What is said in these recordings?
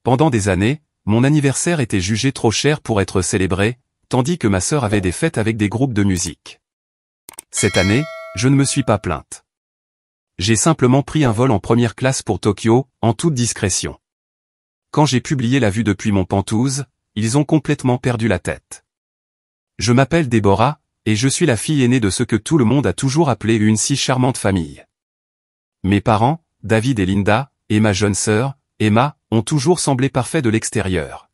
Pendant des années, mon anniversaire était jugé trop cher pour être célébré, tandis que ma sœur avait des fêtes avec des groupes de musique. Cette année, je ne me suis pas plainte. J'ai simplement pris un vol en première classe pour Tokyo, en toute discrétion. Quand j'ai publié la vue depuis mon Penthouse, ils ont complètement perdu la tête. Je m'appelle Déborah, et je suis la fille aînée de ce que tout le monde a toujours appelé une si charmante famille. Mes parents, David et Linda, et ma jeune sœur, Emma, ont toujours semblé parfaits de l'extérieur.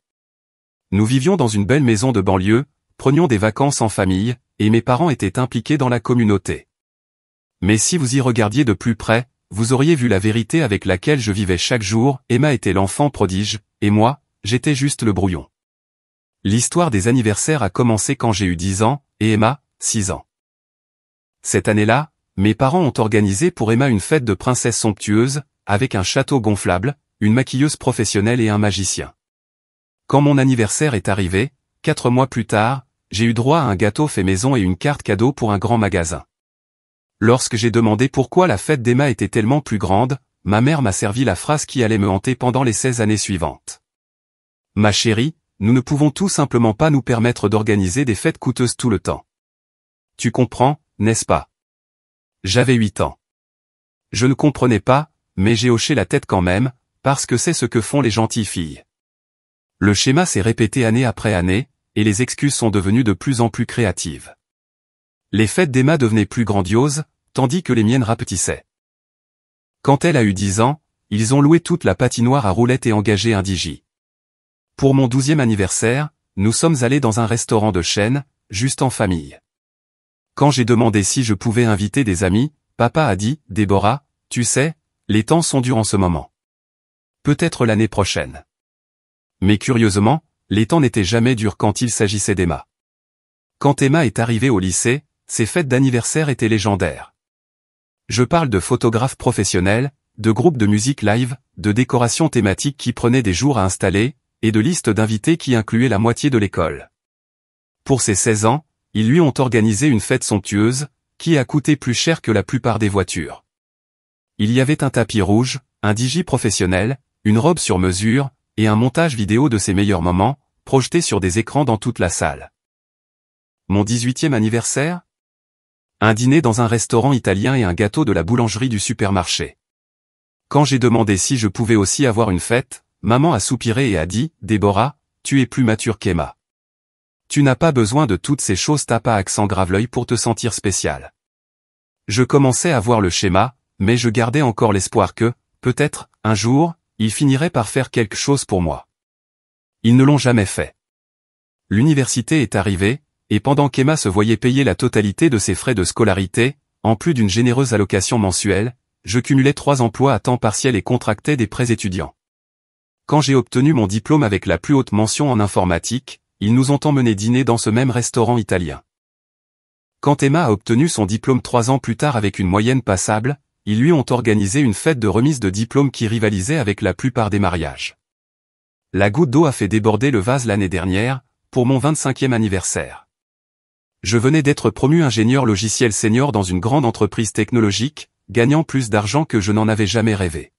Nous vivions dans une belle maison de banlieue, prenions des vacances en famille, et mes parents étaient impliqués dans la communauté. Mais si vous y regardiez de plus près, vous auriez vu la vérité avec laquelle je vivais chaque jour. Emma était l'enfant prodige, et moi, j'étais juste le brouillon. L'histoire des anniversaires a commencé quand j'ai eu 10 ans, et Emma, 6 ans. Cette année-là, mes parents ont organisé pour Emma une fête de princesse somptueuse, avec un château gonflable, une maquilleuse professionnelle et un magicien. Quand mon anniversaire est arrivé, 4 mois plus tard, j'ai eu droit à un gâteau fait maison et une carte cadeau pour un grand magasin. Lorsque j'ai demandé pourquoi la fête d'Emma était tellement plus grande, ma mère m'a servi la phrase qui allait me hanter pendant les 16 années suivantes. Ma chérie, nous ne pouvons tout simplement pas nous permettre d'organiser des fêtes coûteuses tout le temps. Tu comprends, n'est-ce pas? J'avais 8 ans. Je ne comprenais pas, mais j'ai hoché la tête quand même, parce que c'est ce que font les gentilles filles. Le schéma s'est répété année après année, et les excuses sont devenues de plus en plus créatives. Les fêtes d'Emma devenaient plus grandioses, tandis que les miennes rapetissaient. Quand elle a eu 10 ans, ils ont loué toute la patinoire à roulettes et engagé un DJ. Pour mon 12e anniversaire, nous sommes allés dans un restaurant de chaîne, juste en famille. Quand j'ai demandé si je pouvais inviter des amis, papa a dit, Déborah, tu sais, les temps sont durs en ce moment. Peut-être l'année prochaine. Mais curieusement, les temps n'étaient jamais durs quand il s'agissait d'Emma. Quand Emma est arrivée au lycée, ses fêtes d'anniversaire étaient légendaires. Je parle de photographes professionnels, de groupes de musique live, de décorations thématiques qui prenaient des jours à installer, et de listes d'invités qui incluaient la moitié de l'école. Pour ses 16 ans, ils lui ont organisé une fête somptueuse, qui a coûté plus cher que la plupart des voitures. Il y avait un tapis rouge, un DJ professionnel, une robe sur mesure, et un montage vidéo de ses meilleurs moments, projeté sur des écrans dans toute la salle. Mon 18e anniversaire? Un dîner dans un restaurant italien et un gâteau de la boulangerie du supermarché. Quand j'ai demandé si je pouvais aussi avoir une fête, maman a soupiré et a dit, Déborah, tu es plus mature qu'Emma. Tu n'as pas besoin de toutes ces choses tape à accent grave-l'œil pour te sentir spécial. Je commençais à voir le schéma, mais je gardais encore l'espoir que, peut-être, un jour, ils finiraient par faire quelque chose pour moi. Ils ne l'ont jamais fait. L'université est arrivée, et pendant qu'Emma se voyait payer la totalité de ses frais de scolarité, en plus d'une généreuse allocation mensuelle, je cumulais 3 emplois à temps partiel et contractais des prêts étudiants. Quand j'ai obtenu mon diplôme avec la plus haute mention en informatique, ils nous ont emmenés dîner dans ce même restaurant italien. Quand Emma a obtenu son diplôme 3 ans plus tard avec une moyenne passable, ils lui ont organisé une fête de remise de diplôme qui rivalisait avec la plupart des mariages. La goutte d'eau a fait déborder le vase l'année dernière, pour mon 25e anniversaire. Je venais d'être promu ingénieur logiciel senior dans une grande entreprise technologique, gagnant plus d'argent que je n'en avais jamais rêvé.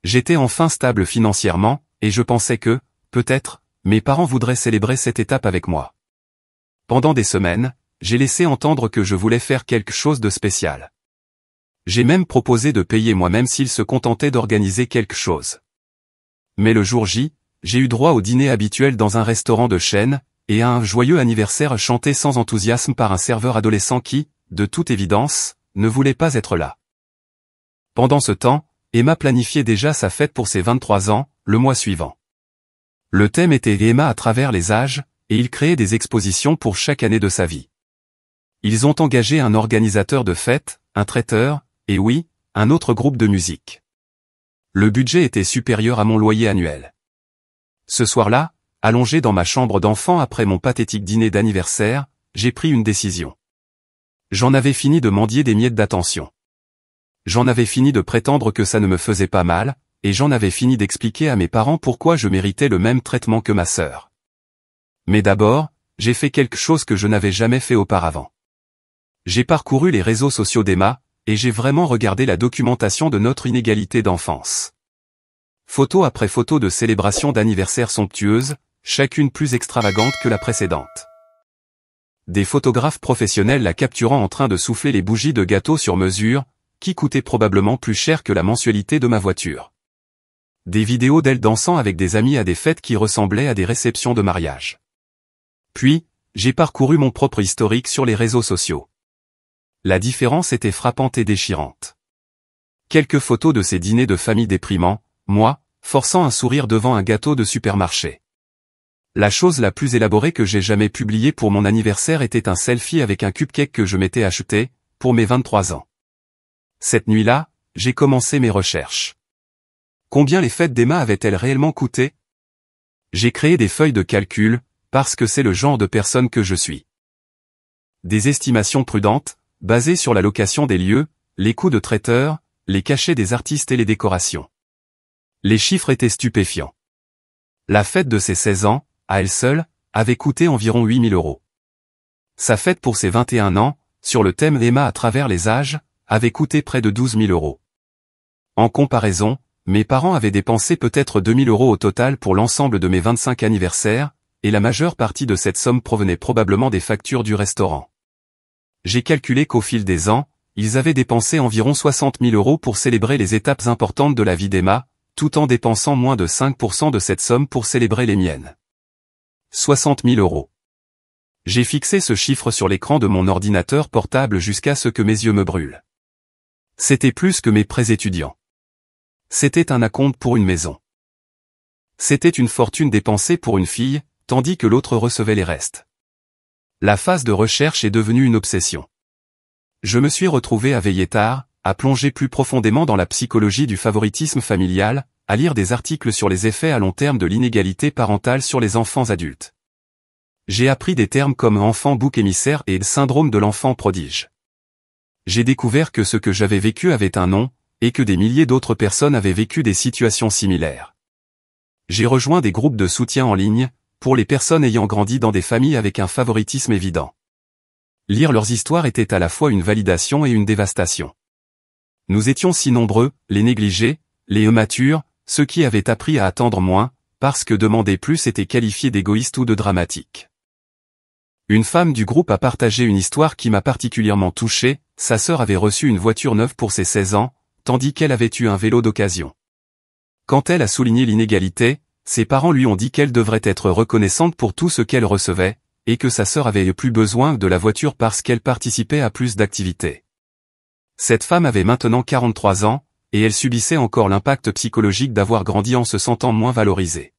J'étais enfin stable financièrement, et je pensais que, peut-être, mes parents voudraient célébrer cette étape avec moi. Pendant des semaines, j'ai laissé entendre que je voulais faire quelque chose de spécial. J'ai même proposé de payer moi-même s'ils se contentaient d'organiser quelque chose. Mais le jour J, j'ai eu droit au dîner habituel dans un restaurant de chaîne, et à un joyeux anniversaire chanté sans enthousiasme par un serveur adolescent qui, de toute évidence, ne voulait pas être là. Pendant ce temps, Emma planifiait déjà sa fête pour ses 23 ans, le mois suivant. Le thème était Emma à travers les âges, et il créait des expositions pour chaque année de sa vie. Ils ont engagé un organisateur de fête, un traiteur, et oui, un autre groupe de musique. Le budget était supérieur à mon loyer annuel. Ce soir-là, allongé dans ma chambre d'enfant après mon pathétique dîner d'anniversaire, j'ai pris une décision. J'en avais fini de mendier des miettes d'attention. J'en avais fini de prétendre que ça ne me faisait pas mal, et j'en avais fini d'expliquer à mes parents pourquoi je méritais le même traitement que ma sœur. Mais d'abord, j'ai fait quelque chose que je n'avais jamais fait auparavant. J'ai parcouru les réseaux sociaux d'Emma, et j'ai vraiment regardé la documentation de notre inégalité d'enfance. Photo après photo de célébrations d'anniversaire somptueuses, chacune plus extravagante que la précédente. Des photographes professionnels la capturant en train de souffler les bougies de gâteau sur mesure, qui coûtaient probablement plus cher que la mensualité de ma voiture. Des vidéos d'elle dansant avec des amis à des fêtes qui ressemblaient à des réceptions de mariage. Puis, j'ai parcouru mon propre historique sur les réseaux sociaux. La différence était frappante et déchirante. Quelques photos de ces dîners de famille déprimants, moi, forçant un sourire devant un gâteau de supermarché. La chose la plus élaborée que j'ai jamais publiée pour mon anniversaire était un selfie avec un cupcake que je m'étais acheté, pour mes 23 ans. Cette nuit-là, j'ai commencé mes recherches. Combien les fêtes d'Emma avaient-elles réellement coûté? J'ai créé des feuilles de calcul, parce que c'est le genre de personne que je suis. Des estimations prudentes, basées sur la location des lieux, les coûts de traiteur, les cachets des artistes et les décorations. Les chiffres étaient stupéfiants. La fête de ses 16 ans, à elle seule, avait coûté environ 8 000 €. Sa fête pour ses 21 ans, sur le thème Emma à travers les âges, avait coûté près de 12 000 €. En comparaison, mes parents avaient dépensé peut-être 2 000 € au total pour l'ensemble de mes 25 anniversaires, et la majeure partie de cette somme provenait probablement des factures du restaurant. J'ai calculé qu'au fil des ans, ils avaient dépensé environ 60 000 € pour célébrer les étapes importantes de la vie d'Emma, tout en dépensant moins de 5% de cette somme pour célébrer les miennes. 60 000 €. J'ai fixé ce chiffre sur l'écran de mon ordinateur portable jusqu'à ce que mes yeux me brûlent. C'était plus que mes prêts étudiants. C'était un acompte pour une maison. C'était une fortune dépensée pour une fille, tandis que l'autre recevait les restes. La phase de recherche est devenue une obsession. Je me suis retrouvé à veiller tard, à plonger plus profondément dans la psychologie du favoritisme familial, à lire des articles sur les effets à long terme de l'inégalité parentale sur les enfants adultes. J'ai appris des termes comme enfant bouc émissaire et syndrome de l'enfant prodige. J'ai découvert que ce que j'avais vécu avait un nom, et que des milliers d'autres personnes avaient vécu des situations similaires. J'ai rejoint des groupes de soutien en ligne, pour les personnes ayant grandi dans des familles avec un favoritisme évident. Lire leurs histoires était à la fois une validation et une dévastation. Nous étions si nombreux, les négligés, les immatures, ceux qui avaient appris à attendre moins, parce que demander plus était qualifié d'égoïste ou de dramatique. Une femme du groupe a partagé une histoire qui m'a particulièrement touché. Sa sœur avait reçu une voiture neuve pour ses 16 ans, tandis qu'elle avait eu un vélo d'occasion. Quand elle a souligné l'inégalité, ses parents lui ont dit qu'elle devrait être reconnaissante pour tout ce qu'elle recevait, et que sa sœur avait plus besoin de la voiture parce qu'elle participait à plus d'activités. Cette femme avait maintenant 43 ans, et elle subissait encore l'impact psychologique d'avoir grandi en se sentant moins valorisée.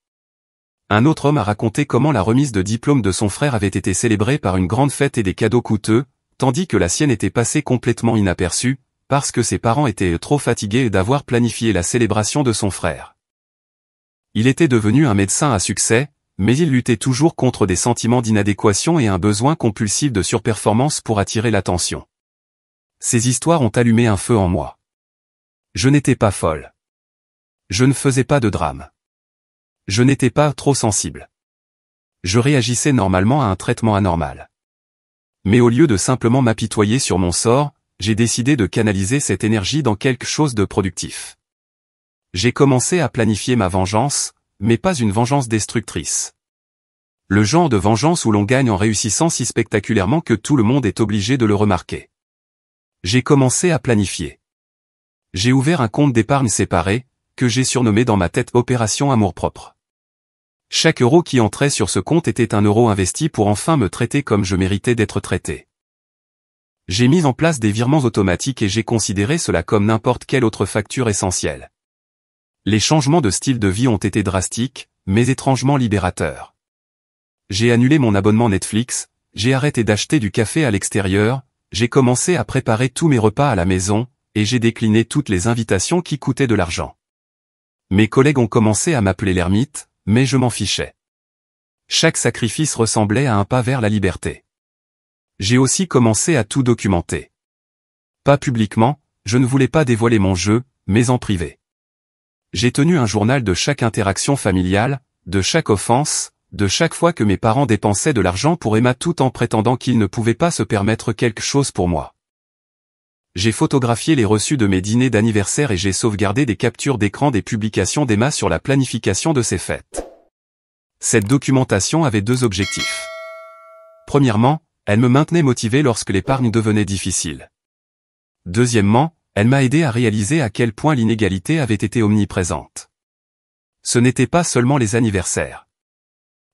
Un autre homme a raconté comment la remise de diplôme de son frère avait été célébrée par une grande fête et des cadeaux coûteux, tandis que la sienne était passée complètement inaperçue, parce que ses parents étaient trop fatigués d'avoir planifié la célébration de son frère. Il était devenu un médecin à succès, mais il luttait toujours contre des sentiments d'inadéquation et un besoin compulsif de surperformance pour attirer l'attention. Ces histoires ont allumé un feu en moi. Je n'étais pas folle. Je ne faisais pas de drame. Je n'étais pas trop sensible. Je réagissais normalement à un traitement anormal. Mais au lieu de simplement m'apitoyer sur mon sort, j'ai décidé de canaliser cette énergie dans quelque chose de productif. J'ai commencé à planifier ma vengeance, mais pas une vengeance destructrice. Le genre de vengeance où l'on gagne en réussissant si spectaculairement que tout le monde est obligé de le remarquer. J'ai commencé à planifier. J'ai ouvert un compte d'épargne séparé, que j'ai surnommé dans ma tête Opération Amour-propre. Chaque euro qui entrait sur ce compte était un euro investi pour enfin me traiter comme je méritais d'être traité. J'ai mis en place des virements automatiques et j'ai considéré cela comme n'importe quelle autre facture essentielle. Les changements de style de vie ont été drastiques, mais étrangement libérateurs. J'ai annulé mon abonnement Netflix, j'ai arrêté d'acheter du café à l'extérieur, j'ai commencé à préparer tous mes repas à la maison, et j'ai décliné toutes les invitations qui coûtaient de l'argent. Mes collègues ont commencé à m'appeler l'ermite, mais je m'en fichais. Chaque sacrifice ressemblait à un pas vers la liberté. J'ai aussi commencé à tout documenter. Pas publiquement, je ne voulais pas dévoiler mon jeu, mais en privé. J'ai tenu un journal de chaque interaction familiale, de chaque offense, de chaque fois que mes parents dépensaient de l'argent pour Emma tout en prétendant qu'ils ne pouvaient pas se permettre quelque chose pour moi. J'ai photographié les reçus de mes dîners d'anniversaire et j'ai sauvegardé des captures d'écran des publications d'Emma sur la planification de ses fêtes. Cette documentation avait deux objectifs. Premièrement, elle me maintenait motivé lorsque l'épargne devenait difficile. Deuxièmement, elle m'a aidé à réaliser à quel point l'inégalité avait été omniprésente. Ce n'était pas seulement les anniversaires.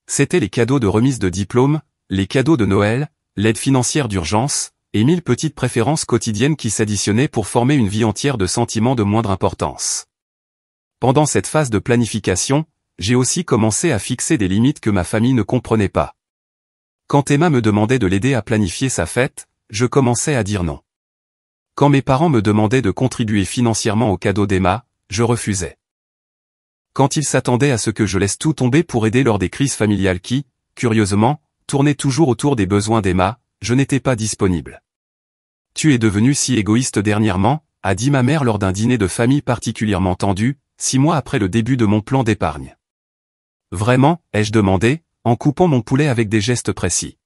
C'étaient les cadeaux de remise de diplôme, les cadeaux de Noël, l'aide financière d'urgence, et 1000 petites préférences quotidiennes qui s'additionnaient pour former une vie entière de sentiments de moindre importance. Pendant cette phase de planification, j'ai aussi commencé à fixer des limites que ma famille ne comprenait pas. Quand Emma me demandait de l'aider à planifier sa fête, je commençais à dire non. Quand mes parents me demandaient de contribuer financièrement au cadeau d'Emma, je refusais. Quand ils s'attendaient à ce que je laisse tout tomber pour aider lors des crises familiales qui, curieusement, tournaient toujours autour des besoins d'Emma, je n'étais pas disponible. « Tu es devenu si égoïste dernièrement », a dit ma mère lors d'un dîner de famille particulièrement tendu, 6 mois après le début de mon plan d'épargne. « Vraiment ?» ai-je demandé, en coupant mon poulet avec des gestes précis.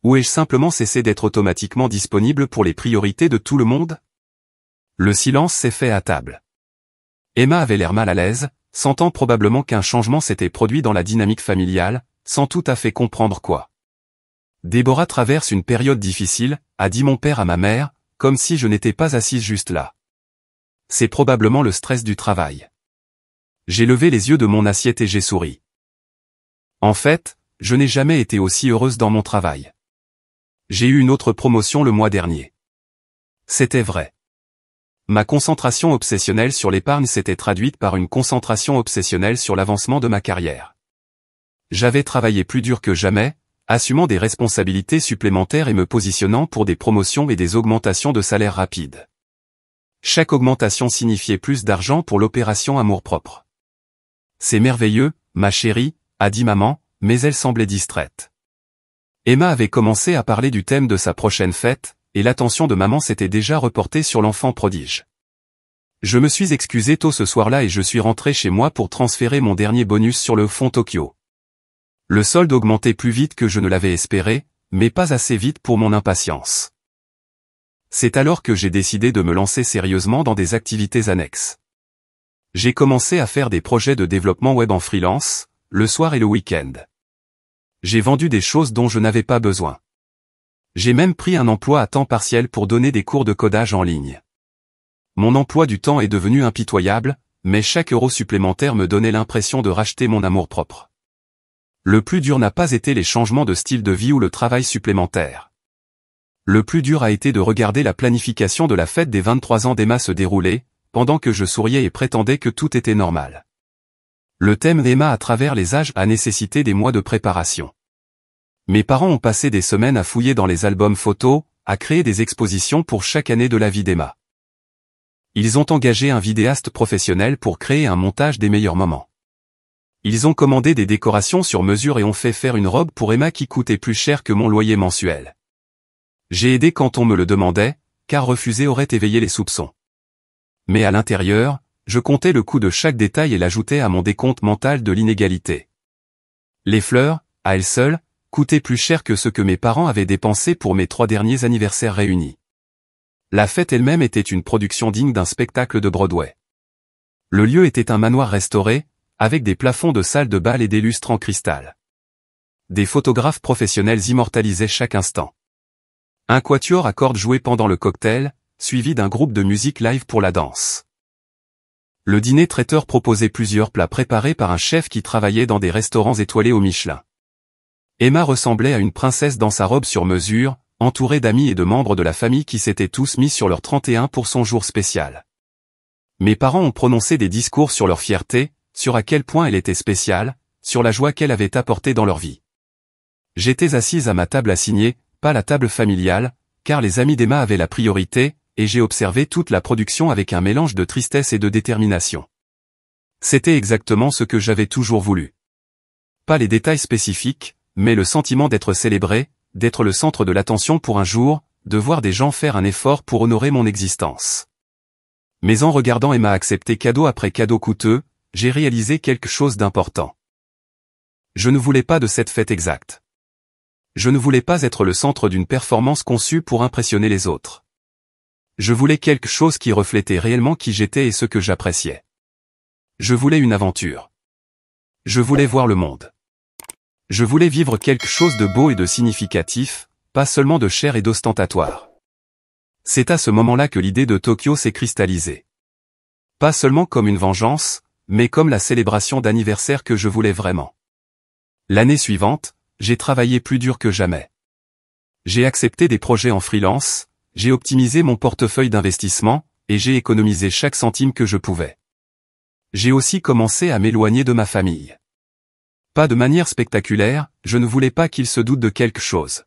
Ou ai-je simplement cessé d'être automatiquement disponible pour les priorités de tout le monde? Le silence s'est fait à table. Emma avait l'air mal à l'aise, sentant probablement qu'un changement s'était produit dans la dynamique familiale, sans tout à fait comprendre quoi. Déborah traverse une période difficile, a dit mon père à ma mère, comme si je n'étais pas assise juste là. C'est probablement le stress du travail. J'ai levé les yeux de mon assiette et j'ai souri. En fait, je n'ai jamais été aussi heureuse dans mon travail. J'ai eu une autre promotion le mois dernier. C'était vrai. Ma concentration obsessionnelle sur l'épargne s'était traduite par une concentration obsessionnelle sur l'avancement de ma carrière. J'avais travaillé plus dur que jamais, assumant des responsabilités supplémentaires et me positionnant pour des promotions et des augmentations de salaire rapides. Chaque augmentation signifiait plus d'argent pour l'opération amour-propre. C'est merveilleux, ma chérie, a dit maman, mais elle semblait distraite. Emma avait commencé à parler du thème de sa prochaine fête, et l'attention de maman s'était déjà reportée sur l'enfant prodige. Je me suis excusé tôt ce soir-là et je suis rentré chez moi pour transférer mon dernier bonus sur le fonds Tokyo. Le solde augmentait plus vite que je ne l'avais espéré, mais pas assez vite pour mon impatience. C'est alors que j'ai décidé de me lancer sérieusement dans des activités annexes. J'ai commencé à faire des projets de développement web en freelance, le soir et le week-end. J'ai vendu des choses dont je n'avais pas besoin. J'ai même pris un emploi à temps partiel pour donner des cours de codage en ligne. Mon emploi du temps est devenu impitoyable, mais chaque euro supplémentaire me donnait l'impression de racheter mon amour-propre. Le plus dur n'a pas été les changements de style de vie ou le travail supplémentaire. Le plus dur a été de regarder la planification de la fête des 23 ans d'Emma se dérouler, pendant que je souriais et prétendais que tout était normal. Le thème d'Emma à travers les âges a nécessité des mois de préparation. Mes parents ont passé des semaines à fouiller dans les albums photos, à créer des expositions pour chaque année de la vie d'Emma. Ils ont engagé un vidéaste professionnel pour créer un montage des meilleurs moments. Ils ont commandé des décorations sur mesure et ont fait faire une robe pour Emma qui coûtait plus cher que mon loyer mensuel. J'ai aidé quand on me le demandait, car refuser aurait éveillé les soupçons. Mais à l'intérieur, je comptais le coût de chaque détail et l'ajoutais à mon décompte mental de l'inégalité. Les fleurs, à elles seules, coûtaient plus cher que ce que mes parents avaient dépensé pour mes 3 derniers anniversaires réunis. La fête elle-même était une production digne d'un spectacle de Broadway. Le lieu était un manoir restauré, avec des plafonds de salle de bal et des lustres en cristal. Des photographes professionnels immortalisaient chaque instant. Un quatuor à cordes joué pendant le cocktail, suivi d'un groupe de musique live pour la danse. Le dîner traiteur proposait plusieurs plats préparés par un chef qui travaillait dans des restaurants étoilés au Michelin. Emma ressemblait à une princesse dans sa robe sur mesure, entourée d'amis et de membres de la famille qui s'étaient tous mis sur leur 31 pour son jour spécial. Mes parents ont prononcé des discours sur leur fierté, sur à quel point elle était spéciale, sur la joie qu'elle avait apportée dans leur vie. J'étais assise à ma table assignée, pas la table familiale, car les amis d'Emma avaient la priorité, et j'ai observé toute la production avec un mélange de tristesse et de détermination. C'était exactement ce que j'avais toujours voulu. Pas les détails spécifiques, mais le sentiment d'être célébré, d'être le centre de l'attention pour un jour, de voir des gens faire un effort pour honorer mon existence. Mais en regardant Emma accepter cadeau après cadeau coûteux, j'ai réalisé quelque chose d'important. Je ne voulais pas de cette fête exacte. Je ne voulais pas être le centre d'une performance conçue pour impressionner les autres. Je voulais quelque chose qui reflétait réellement qui j'étais et ce que j'appréciais. Je voulais une aventure. Je voulais voir le monde. Je voulais vivre quelque chose de beau et de significatif, pas seulement de cher et d'ostentatoire. C'est à ce moment-là que l'idée de Tokyo s'est cristallisée. Pas seulement comme une vengeance, mais comme la célébration d'anniversaire que je voulais vraiment. L'année suivante, j'ai travaillé plus dur que jamais. J'ai accepté des projets en freelance, j'ai optimisé mon portefeuille d'investissement, et j'ai économisé chaque centime que je pouvais. J'ai aussi commencé à m'éloigner de ma famille. Pas de manière spectaculaire, je ne voulais pas qu'ils se doutent de quelque chose.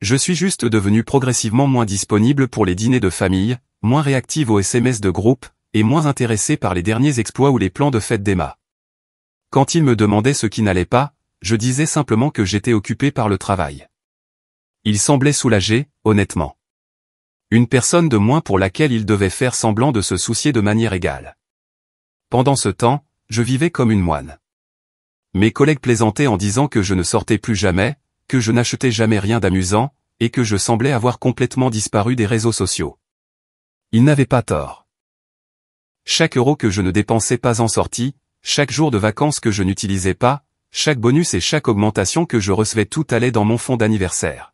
Je suis juste devenu progressivement moins disponible pour les dîners de famille, moins réactive aux SMS de groupe, et moins intéressé par les derniers exploits ou les plans de fête d'Emma. Quand ils me demandaient ce qui n'allait pas, je disais simplement que j'étais occupé par le travail. Il semblait soulagé, honnêtement. Une personne de moins pour laquelle il devait faire semblant de se soucier de manière égale. Pendant ce temps, je vivais comme une moine. Mes collègues plaisantaient en disant que je ne sortais plus jamais, que je n'achetais jamais rien d'amusant, et que je semblais avoir complètement disparu des réseaux sociaux. Ils n'avaient pas tort. Chaque euro que je ne dépensais pas en sortie, chaque jour de vacances que je n'utilisais pas, chaque bonus et chaque augmentation que je recevais, tout allait dans mon fonds d'anniversaire.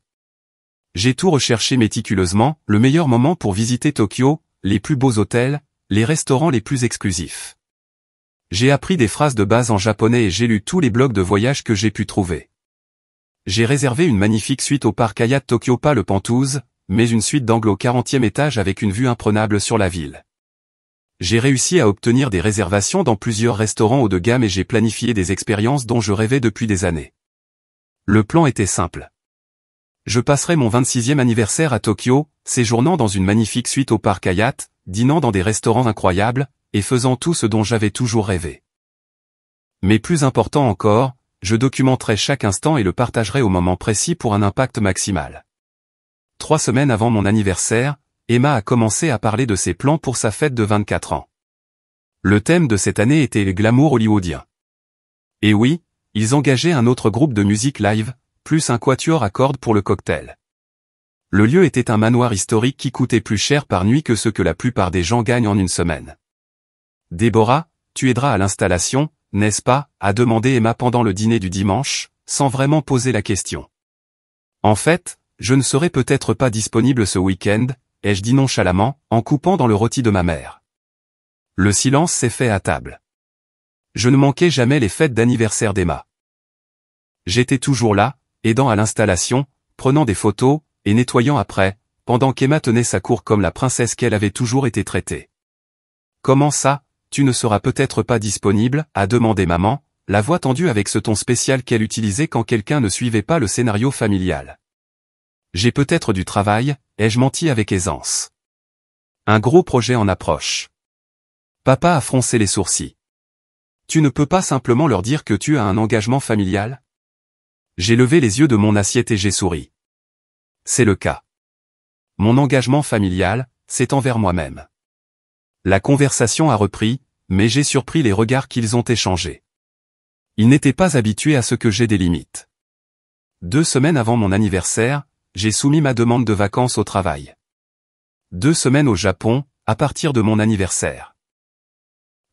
J'ai tout recherché méticuleusement, le meilleur moment pour visiter Tokyo, les plus beaux hôtels, les restaurants les plus exclusifs. J'ai appris des phrases de base en japonais et j'ai lu tous les blogs de voyage que j'ai pu trouver. J'ai réservé une magnifique suite au parc Hyatt Tokyo, pas le Penthouse, mais une suite d'angle au 40e étage avec une vue imprenable sur la ville. J'ai réussi à obtenir des réservations dans plusieurs restaurants haut de gamme et j'ai planifié des expériences dont je rêvais depuis des années. Le plan était simple. Je passerai mon 26e anniversaire à Tokyo, séjournant dans une magnifique suite au parc Hyatt, dînant dans des restaurants incroyables, et faisant tout ce dont j'avais toujours rêvé. Mais plus important encore, je documenterai chaque instant et le partagerai au moment précis pour un impact maximal. 3 semaines avant mon anniversaire, Emma a commencé à parler de ses plans pour sa fête de 24 ans. Le thème de cette année était le glamour hollywoodien. Et oui, ils engageaient un autre groupe de musique live, plus un quatuor à cordes pour le cocktail. Le lieu était un manoir historique qui coûtait plus cher par nuit que ce que la plupart des gens gagnent en une semaine. « Déborah, tu aideras à l'installation, n'est-ce pas ?» a demandé Emma pendant le dîner du dimanche, sans vraiment poser la question. « En fait, je ne serai peut-être pas disponible ce week-end, » ai-je dit nonchalamment, en coupant dans le rôti de ma mère. Le silence s'est fait à table. Je ne manquais jamais les fêtes d'anniversaire d'Emma. J'étais toujours là, aidant à l'installation, prenant des photos, et nettoyant après, pendant qu'Emma tenait sa cour comme la princesse qu'elle avait toujours été traitée. « Comment ça, tu ne seras peut-être pas disponible ?» a demandé maman, la voix tendue avec ce ton spécial qu'elle utilisait quand quelqu'un ne suivait pas le scénario familial. J'ai peut-être du travail, ai-je menti avec aisance. Un gros projet en approche. Papa a froncé les sourcils. Tu ne peux pas simplement leur dire que tu as un engagement familial? J'ai levé les yeux de mon assiette et j'ai souri. C'est le cas. Mon engagement familial, c'est envers moi-même. La conversation a repris, mais j'ai surpris les regards qu'ils ont échangés. Ils n'étaient pas habitués à ce que j'ai des limites. 2 semaines avant mon anniversaire, j'ai soumis ma demande de vacances au travail. 2 semaines au Japon, à partir de mon anniversaire.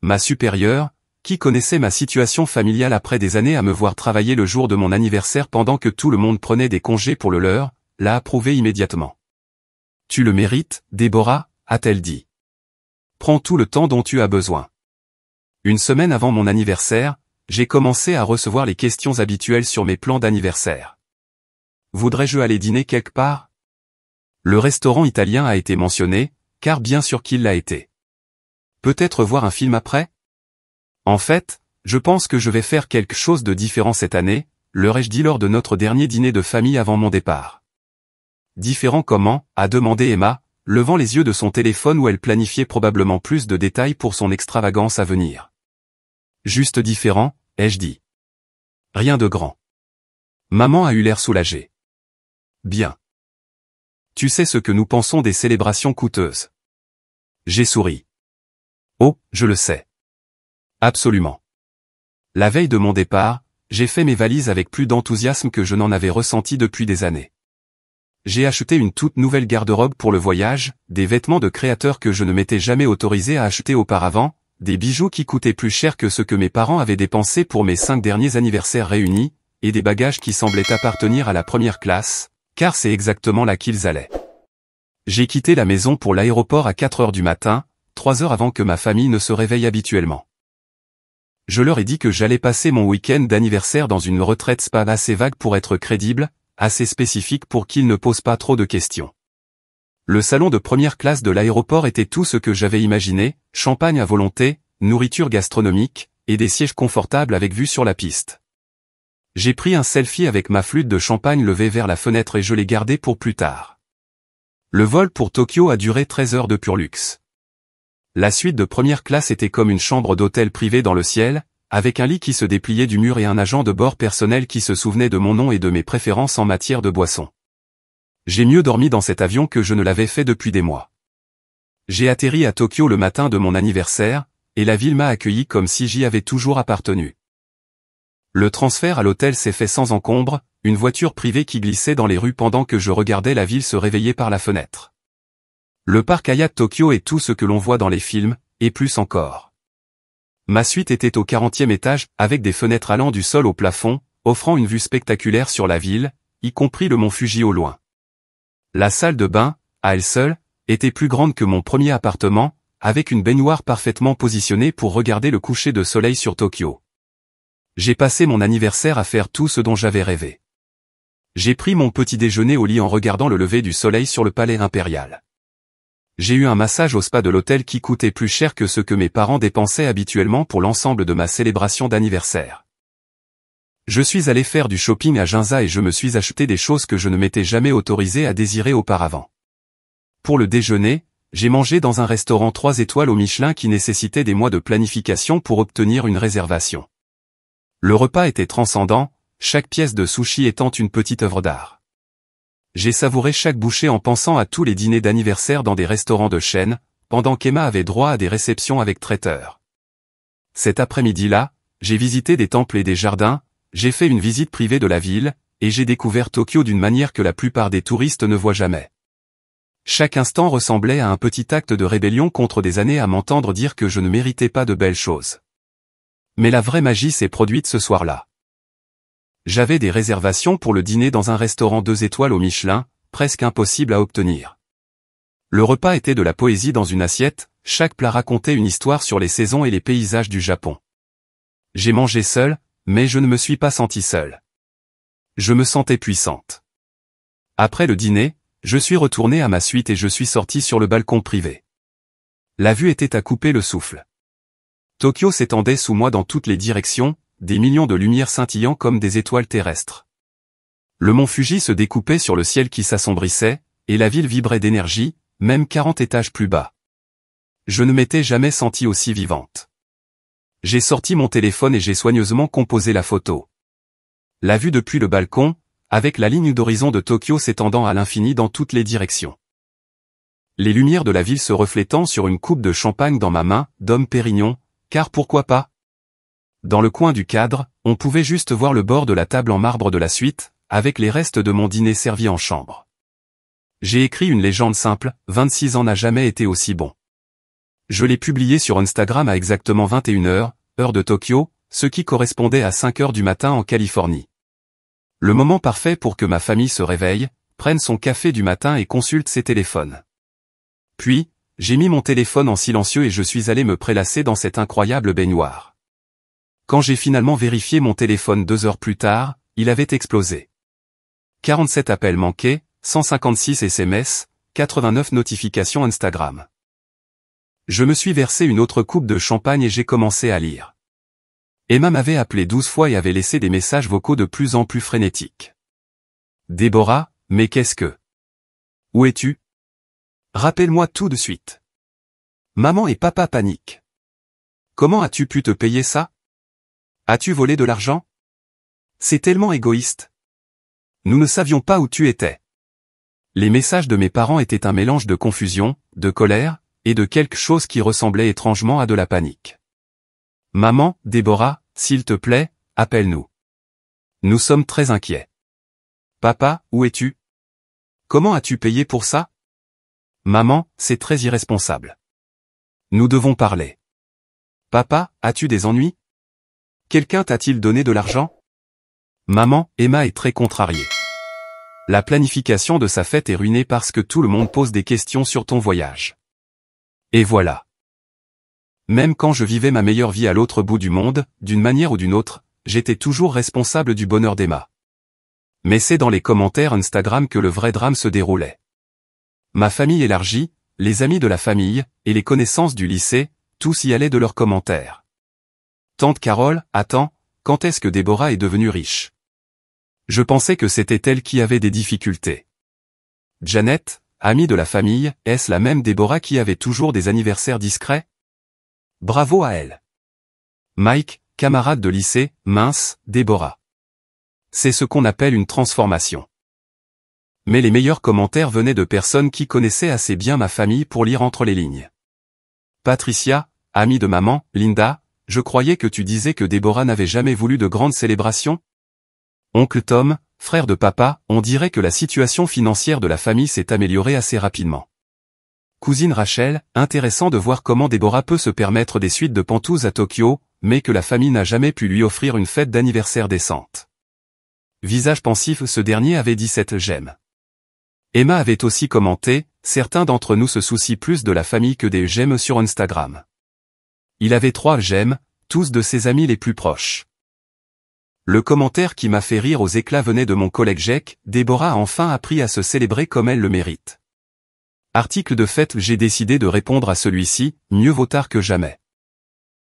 Ma supérieure, qui connaissait ma situation familiale après des années à me voir travailler le jour de mon anniversaire pendant que tout le monde prenait des congés pour le leur, l'a approuvé immédiatement. « Tu le mérites, Déborah », a-t-elle dit. « Prends tout le temps dont tu as besoin. » 1 semaine avant mon anniversaire, j'ai commencé à recevoir les questions habituelles sur mes plans d'anniversaire. Voudrais-je aller dîner quelque part? Le restaurant italien a été mentionné, car bien sûr qu'il l'a été. Peut-être voir un film après? En fait, je pense que je vais faire quelque chose de différent cette année, leur ai-je dit lors de notre dernier dîner de famille avant mon départ. Différent comment? A demandé Emma, levant les yeux de son téléphone où elle planifiait probablement plus de détails pour son extravagance à venir. Juste différent, ai-je dit. Rien de grand. Maman a eu l'air soulagée. Bien. Tu sais ce que nous pensons des célébrations coûteuses. J'ai souri. Oh, je le sais. Absolument. La veille de mon départ, j'ai fait mes valises avec plus d'enthousiasme que je n'en avais ressenti depuis des années. J'ai acheté une toute nouvelle garde-robe pour le voyage, des vêtements de créateurs que je ne m'étais jamais autorisé à acheter auparavant, des bijoux qui coûtaient plus cher que ce que mes parents avaient dépensé pour mes 5 derniers anniversaires réunis, et des bagages qui semblaient appartenir à la première classe, car c'est exactement là qu'ils allaient. J'ai quitté la maison pour l'aéroport à 4 heures du matin, 3 heures avant que ma famille ne se réveille habituellement. Je leur ai dit que j'allais passer mon week-end d'anniversaire dans une retraite spa assez vague pour être crédible, assez spécifique pour qu'ils ne posent pas trop de questions. Le salon de première classe de l'aéroport était tout ce que j'avais imaginé, champagne à volonté, nourriture gastronomique, et des sièges confortables avec vue sur la piste. J'ai pris un selfie avec ma flûte de champagne levée vers la fenêtre et je l'ai gardé pour plus tard. Le vol pour Tokyo a duré 13 heures de pur luxe. La suite de première classe était comme une chambre d'hôtel privée dans le ciel, avec un lit qui se dépliait du mur et un agent de bord personnel qui se souvenait de mon nom et de mes préférences en matière de boissons. J'ai mieux dormi dans cet avion que je ne l'avais fait depuis des mois. J'ai atterri à Tokyo le matin de mon anniversaire, et la ville m'a accueilli comme si j'y avais toujours appartenu. Le transfert à l'hôtel s'est fait sans encombre, une voiture privée qui glissait dans les rues pendant que je regardais la ville se réveiller par la fenêtre. Le parc Hyatt Tokyo est tout ce que l'on voit dans les films, et plus encore. Ma suite était au 40e étage, avec des fenêtres allant du sol au plafond, offrant une vue spectaculaire sur la ville, y compris le mont Fuji au loin. La salle de bain, à elle seule, était plus grande que mon premier appartement, avec une baignoire parfaitement positionnée pour regarder le coucher de soleil sur Tokyo. J'ai passé mon anniversaire à faire tout ce dont j'avais rêvé. J'ai pris mon petit déjeuner au lit en regardant le lever du soleil sur le palais impérial. J'ai eu un massage au spa de l'hôtel qui coûtait plus cher que ce que mes parents dépensaient habituellement pour l'ensemble de ma célébration d'anniversaire. Je suis allé faire du shopping à Ginza et je me suis acheté des choses que je ne m'étais jamais autorisé à désirer auparavant. Pour le déjeuner, j'ai mangé dans un restaurant 3 étoiles au Michelin qui nécessitait des mois de planification pour obtenir une réservation. Le repas était transcendant, chaque pièce de sushi étant une petite œuvre d'art. J'ai savouré chaque bouchée en pensant à tous les dîners d'anniversaire dans des restaurants de chaîne, pendant qu'Emma avait droit à des réceptions avec traiteur. Cet après-midi-là, j'ai visité des temples et des jardins, j'ai fait une visite privée de la ville, et j'ai découvert Tokyo d'une manière que la plupart des touristes ne voient jamais. Chaque instant ressemblait à un petit acte de rébellion contre des années à m'entendre dire que je ne méritais pas de belles choses. Mais la vraie magie s'est produite ce soir-là. J'avais des réservations pour le dîner dans un restaurant 2 étoiles au Michelin, presque impossible à obtenir. Le repas était de la poésie dans une assiette, chaque plat racontait une histoire sur les saisons et les paysages du Japon. J'ai mangé seul, mais je ne me suis pas sentie seule. Je me sentais puissante. Après le dîner, je suis retourné à ma suite et je suis sorti sur le balcon privé. La vue était à couper le souffle. Tokyo s'étendait sous moi dans toutes les directions, des millions de lumières scintillant comme des étoiles terrestres. Le mont Fuji se découpait sur le ciel qui s'assombrissait, et la ville vibrait d'énergie, même 40 étages plus bas. Je ne m'étais jamais sentie aussi vivante. J'ai sorti mon téléphone et j'ai soigneusement composé la photo. La vue depuis le balcon, avec la ligne d'horizon de Tokyo s'étendant à l'infini dans toutes les directions. Les lumières de la ville se reflétant sur une coupe de champagne dans ma main, Dom Pérignon, car pourquoi pas ? Dans le coin du cadre, on pouvait juste voir le bord de la table en marbre de la suite, avec les restes de mon dîner servis en chambre. J'ai écrit une légende simple, 26 ans n'a jamais été aussi bon. Je l'ai publié sur Instagram à exactement 21h, heure de Tokyo, ce qui correspondait à 5h du matin en Californie. Le moment parfait pour que ma famille se réveille, prenne son café du matin et consulte ses téléphones. Puis, j'ai mis mon téléphone en silencieux et je suis allé me prélasser dans cette incroyable baignoire. Quand j'ai finalement vérifié mon téléphone 2 heures plus tard, il avait explosé. 47 appels manqués, 156 SMS, 89 notifications Instagram. Je me suis versé une autre coupe de champagne et j'ai commencé à lire. Emma m'avait appelé 12 fois et avait laissé des messages vocaux de plus en plus frénétiques. Déborah, mais qu'est-ce que... Où es-tu? Rappelle-moi tout de suite. Maman et papa paniquent. Comment as-tu pu te payer ça? As-tu volé de l'argent? C'est tellement égoïste. Nous ne savions pas où tu étais. Les messages de mes parents étaient un mélange de confusion, de colère, et de quelque chose qui ressemblait étrangement à de la panique. Maman, Déborah, s'il te plaît, appelle-nous. Nous sommes très inquiets. Papa, où es-tu? Comment as-tu payé pour ça? Maman, c'est très irresponsable. Nous devons parler. Papa, as-tu des ennuis? Quelqu'un t'a-t-il donné de l'argent? Maman, Emma est très contrariée. La planification de sa fête est ruinée parce que tout le monde pose des questions sur ton voyage. Et voilà. Même quand je vivais ma meilleure vie à l'autre bout du monde, d'une manière ou d'une autre, j'étais toujours responsable du bonheur d'Emma. Mais c'est dans les commentaires Instagram que le vrai drame se déroulait. Ma famille élargie, les amis de la famille, et les connaissances du lycée, tous y allaient de leurs commentaires. Tante Carole, attends, quand est-ce que Déborah est devenue riche? Je pensais que c'était elle qui avait des difficultés. Janet, amie de la famille, est-ce la même Déborah qui avait toujours des anniversaires discrets? Bravo à elle. Mike, camarade de lycée, mince, Déborah. C'est ce qu'on appelle une transformation. Mais les meilleurs commentaires venaient de personnes qui connaissaient assez bien ma famille pour lire entre les lignes. Patricia, amie de maman, Linda, je croyais que tu disais que Déborah n'avait jamais voulu de grandes célébrations? Oncle Tom, frère de papa, on dirait que la situation financière de la famille s'est améliorée assez rapidement. Cousine Rachel, intéressant de voir comment Déborah peut se permettre des suites de pentouses à Tokyo, mais que la famille n'a jamais pu lui offrir une fête d'anniversaire décente. Visage pensif, ce dernier avait 17 j'aime. Emma avait aussi commenté, certains d'entre nous se soucient plus de la famille que des j'aime sur Instagram. Il avait 3 j'aime, tous de ses amis les plus proches. Le commentaire qui m'a fait rire aux éclats venait de mon collègue Jack, Déborah a enfin appris à se célébrer comme elle le mérite. Article de fête, j'ai décidé de répondre à celui-ci, mieux vaut tard que jamais.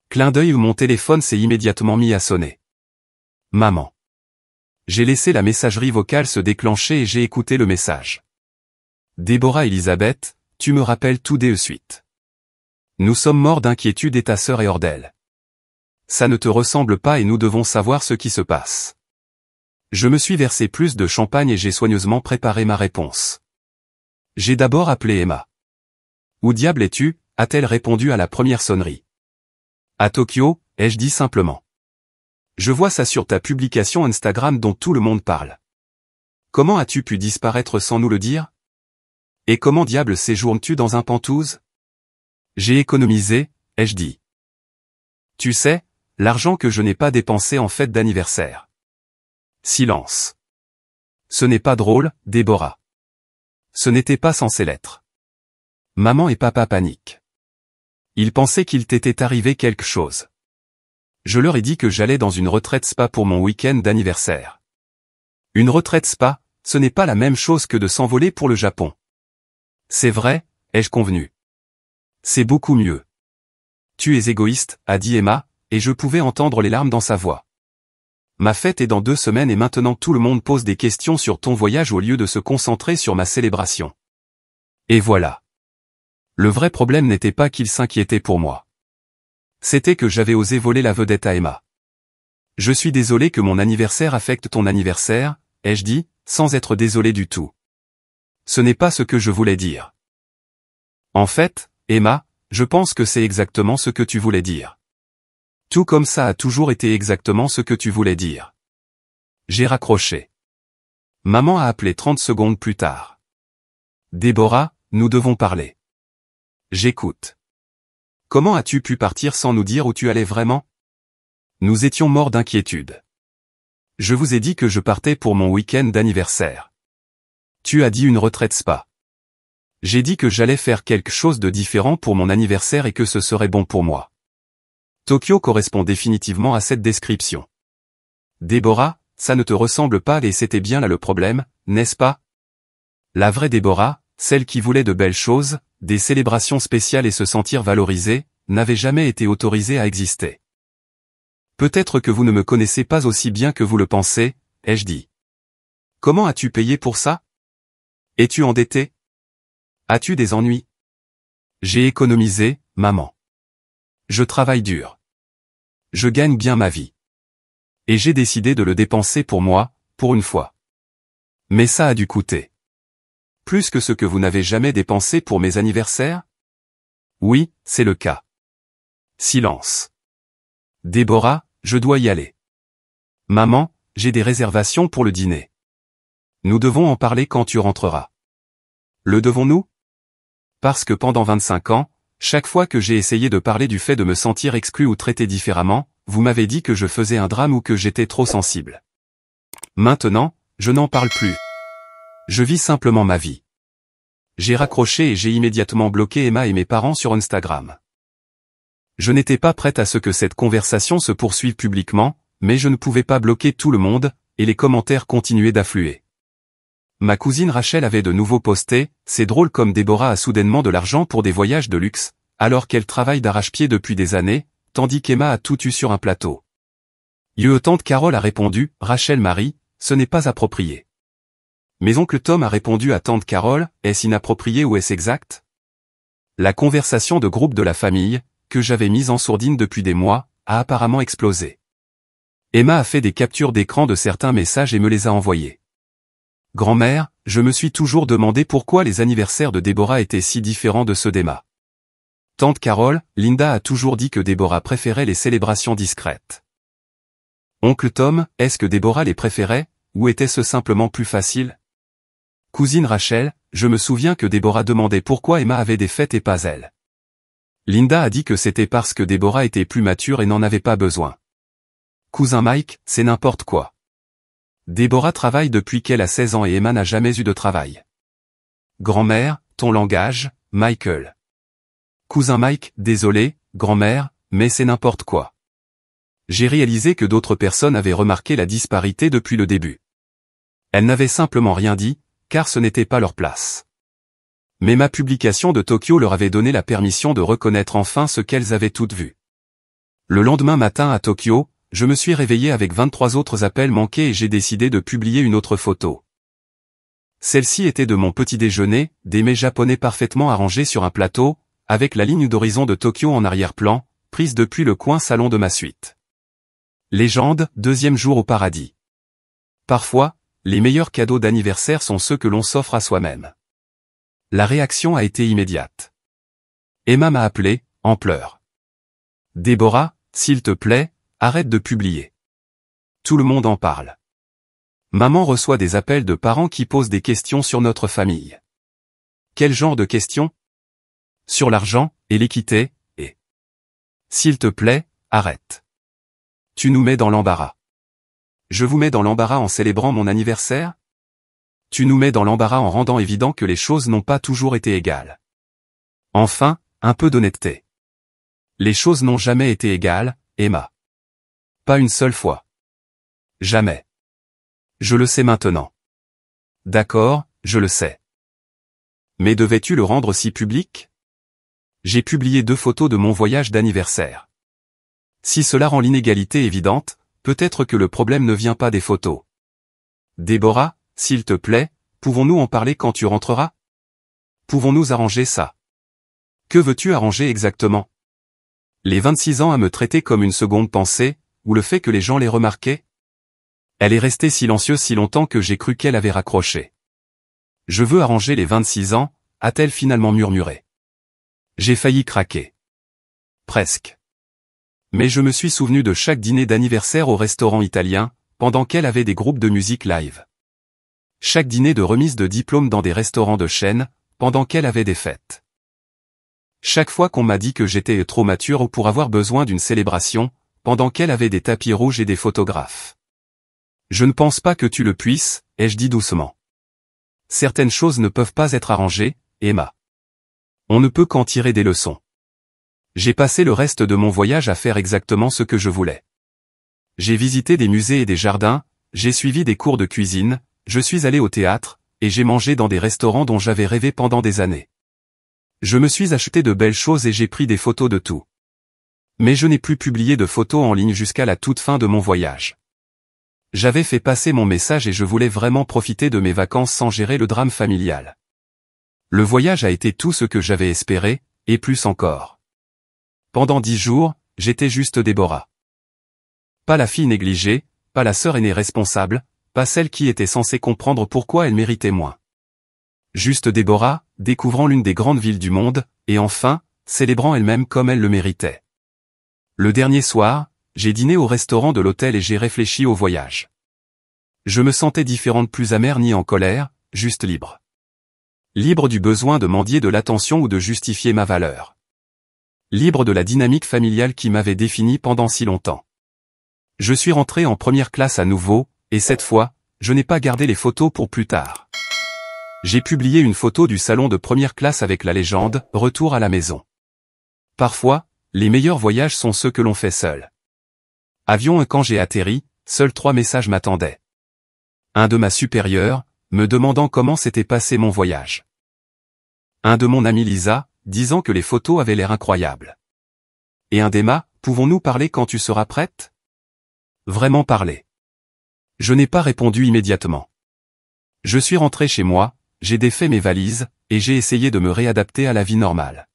Clin d'œil où mon téléphone s'est immédiatement mis à sonner. Maman. J'ai laissé la messagerie vocale se déclencher et j'ai écouté le message. Déborah Elisabeth, tu me rappelles tout de suite. Nous sommes morts d'inquiétude et ta sœur est hors d'elle. Ça ne te ressemble pas et nous devons savoir ce qui se passe. Je me suis versé plus de champagne et j'ai soigneusement préparé ma réponse. J'ai d'abord appelé Emma. Où diable es-tu? A-t-elle répondu à la première sonnerie. À Tokyo, ai-je dit simplement. Je vois ça sur ta publication Instagram dont tout le monde parle. Comment as-tu pu disparaître sans nous le dire? Et comment diable séjournes-tu dans un pantouse? J'ai économisé, ai-je dit. Tu sais, l'argent que je n'ai pas dépensé en fête d'anniversaire. Silence. Ce n'est pas drôle, Déborah. Ce n'était pas censé l'être. Maman et papa paniquent. Ils pensaient qu'il t'était arrivé quelque chose. Je leur ai dit que j'allais dans une retraite spa pour mon week-end d'anniversaire. Une retraite spa, ce n'est pas la même chose que de s'envoler pour le Japon. C'est vrai, ai-je convenu. C'est beaucoup mieux. Tu es égoïste, a dit Emma, et je pouvais entendre les larmes dans sa voix. Ma fête est dans 2 semaines et maintenant tout le monde pose des questions sur ton voyage au lieu de se concentrer sur ma célébration. Et voilà. Le vrai problème n'était pas qu'il s'inquiétait pour moi. C'était que j'avais osé voler la vedette à Emma. Je suis désolé que mon anniversaire affecte ton anniversaire, ai-je dit, sans être désolé du tout. Ce n'est pas ce que je voulais dire. En fait, Emma, je pense que c'est exactement ce que tu voulais dire. Tout comme ça a toujours été exactement ce que tu voulais dire. J'ai raccroché. Maman a appelé 30 secondes plus tard. Déborah, nous devons parler. J'écoute. Comment as-tu pu partir sans nous dire où tu allais vraiment? Nous étions morts d'inquiétude. Je vous ai dit que je partais pour mon week-end d'anniversaire. Tu as dit une retraite spa. J'ai dit que j'allais faire quelque chose de différent pour mon anniversaire et que ce serait bon pour moi. Tokyo correspond définitivement à cette description. Déborah, ça ne te ressemble pas et c'était bien là le problème, n'est-ce pas? La vraie Déborah, celle qui voulait de belles choses, des célébrations spéciales et se sentir valorisée, n'avait jamais été autorisée à exister. Peut-être que vous ne me connaissez pas aussi bien que vous le pensez, ai-je dit. Comment as-tu payé pour ça? Es-tu endetté? As-tu des ennuis? J'ai économisé, maman. Je travaille dur. Je gagne bien ma vie. Et j'ai décidé de le dépenser pour moi, pour une fois. Mais ça a dû coûter. Plus que ce que vous n'avez jamais dépensé pour mes anniversaires? Oui, c'est le cas. Silence. Déborah, je dois y aller. Maman, j'ai des réservations pour le dîner. Nous devons en parler quand tu rentreras. Le devons-nous? Parce que pendant 25 ans, chaque fois que j'ai essayé de parler du fait de me sentir exclu ou traité différemment, vous m'avez dit que je faisais un drame ou que j'étais trop sensible. Maintenant, je n'en parle plus. Je vis simplement ma vie. J'ai raccroché et j'ai immédiatement bloqué Emma et mes parents sur Instagram. Je n'étais pas prête à ce que cette conversation se poursuive publiquement, mais je ne pouvais pas bloquer tout le monde, et les commentaires continuaient d'affluer. Ma cousine Rachel avait de nouveau posté « C'est drôle comme Déborah a soudainement de l'argent pour des voyages de luxe, alors qu'elle travaille d'arrache-pied depuis des années, tandis qu'Emma a tout eu sur un plateau. » Tante Carole a répondu « Rachel Marie, ce n'est pas approprié. » Mais oncle Tom a répondu à tante Carole « Est-ce inapproprié ou est-ce exact ?» La conversation de groupe de la famille, que j'avais mise en sourdine depuis des mois, a apparemment explosé. Emma a fait des captures d'écran de certains messages et me les a envoyés. Grand-mère, je me suis toujours demandé pourquoi les anniversaires de Déborah étaient si différents de ceux d'Emma. Tante Carole, Linda a toujours dit que Déborah préférait les célébrations discrètes. Oncle Tom, est-ce que Déborah les préférait, ou était-ce simplement plus facile? Cousine Rachel, je me souviens que Déborah demandait pourquoi Emma avait des fêtes et pas elle. Linda a dit que c'était parce que Déborah était plus mature et n'en avait pas besoin. Cousin Mike, c'est n'importe quoi. Déborah travaille depuis qu'elle a 16 ans et Emma n'a jamais eu de travail. Grand-mère, ton langage, Michael. Cousin Mike, désolé, grand-mère, mais c'est n'importe quoi. J'ai réalisé que d'autres personnes avaient remarqué la disparité depuis le début. Elles n'avaient simplement rien dit, car ce n'était pas leur place. Mais ma publication de Tokyo leur avait donné la permission de reconnaître enfin ce qu'elles avaient toutes vu. Le lendemain matin à Tokyo, je me suis réveillé avec 23 autres appels manqués et j'ai décidé de publier une autre photo. Celle-ci était de mon petit déjeuner, des mets japonais parfaitement arrangés sur un plateau, avec la ligne d'horizon de Tokyo en arrière-plan, prise depuis le coin salon de ma suite. Légende, 2e jour au paradis. Parfois, les meilleurs cadeaux d'anniversaire sont ceux que l'on s'offre à soi-même. La réaction a été immédiate. Emma m'a appelé, en pleurs. Déborah, s'il te plaît, arrête de publier. Tout le monde en parle. Maman reçoit des appels de parents qui posent des questions sur notre famille. Quel genre de questions? Sur l'argent, et l'équité, et... S'il te plaît, arrête. Tu nous mets dans l'embarras. Je vous mets dans l'embarras en célébrant mon anniversaire? Tu nous mets dans l'embarras en rendant évident que les choses n'ont pas toujours été égales. Enfin, un peu d'honnêteté. Les choses n'ont jamais été égales, Emma. Pas une seule fois. Jamais. Je le sais maintenant. D'accord, je le sais. Mais devais-tu le rendre si public? J'ai publié 2 photos de mon voyage d'anniversaire. Si cela rend l'inégalité évidente, peut-être que le problème ne vient pas des photos. Déborah, s'il te plaît, pouvons-nous en parler quand tu rentreras? Pouvons-nous arranger ça? Que veux-tu arranger exactement? Les 26 ans à me traiter comme une seconde pensée, ou le fait que les gens les remarquaient? Elle est restée silencieuse si longtemps que j'ai cru qu'elle avait raccroché. Je veux arranger les 26 ans, a-t-elle finalement murmuré. J'ai failli craquer. Presque. Mais je me suis souvenu de chaque dîner d'anniversaire au restaurant italien, pendant qu'elle avait des groupes de musique live. Chaque dîner de remise de diplôme dans des restaurants de chaîne, pendant qu'elle avait des fêtes. Chaque fois qu'on m'a dit que j'étais trop mature pour avoir besoin d'une célébration, pendant qu'elle avait des tapis rouges et des photographes. Je ne pense pas que tu le puisses, ai-je dit doucement. Certaines choses ne peuvent pas être arrangées, Emma. On ne peut qu'en tirer des leçons. J'ai passé le reste de mon voyage à faire exactement ce que je voulais. J'ai visité des musées et des jardins, j'ai suivi des cours de cuisine, je suis allé au théâtre, et j'ai mangé dans des restaurants dont j'avais rêvé pendant des années. Je me suis acheté de belles choses et j'ai pris des photos de tout. Mais je n'ai plus publié de photos en ligne jusqu'à la toute fin de mon voyage. J'avais fait passer mon message et je voulais vraiment profiter de mes vacances sans gérer le drame familial. Le voyage a été tout ce que j'avais espéré, et plus encore. Pendant 10 jours, j'étais juste Déborah. Pas la fille négligée, pas la sœur aînée responsable, pas celle qui était censée comprendre pourquoi elle méritait moins. Juste Déborah, découvrant l'une des grandes villes du monde, et enfin, célébrant elle-même comme elle le méritait. Le dernier soir, j'ai dîné au restaurant de l'hôtel et j'ai réfléchi au voyage. Je me sentais différente, plus amère ni en colère, juste libre. Libre du besoin de mendier de l'attention ou de justifier ma valeur. Libre de la dynamique familiale qui m'avait défini pendant si longtemps. Je suis rentré en première classe à nouveau, et cette fois, je n'ai pas gardé les photos pour plus tard. J'ai publié une photo du salon de première classe avec la légende « Retour à la maison ». Parfois, les meilleurs voyages sont ceux que l'on fait seul. Avion et quand j'ai atterri, seuls 3 messages m'attendaient. Un de ma supérieure, me demandant comment s'était passé mon voyage. Un de mon amie Lisa, disant que les photos avaient l'air incroyables. Et un d'Emma, pouvons-nous parler quand tu seras prête? Vraiment parler. Je n'ai pas répondu immédiatement. Je suis rentré chez moi, j'ai défait mes valises, et j'ai essayé de me réadapter à la vie normale.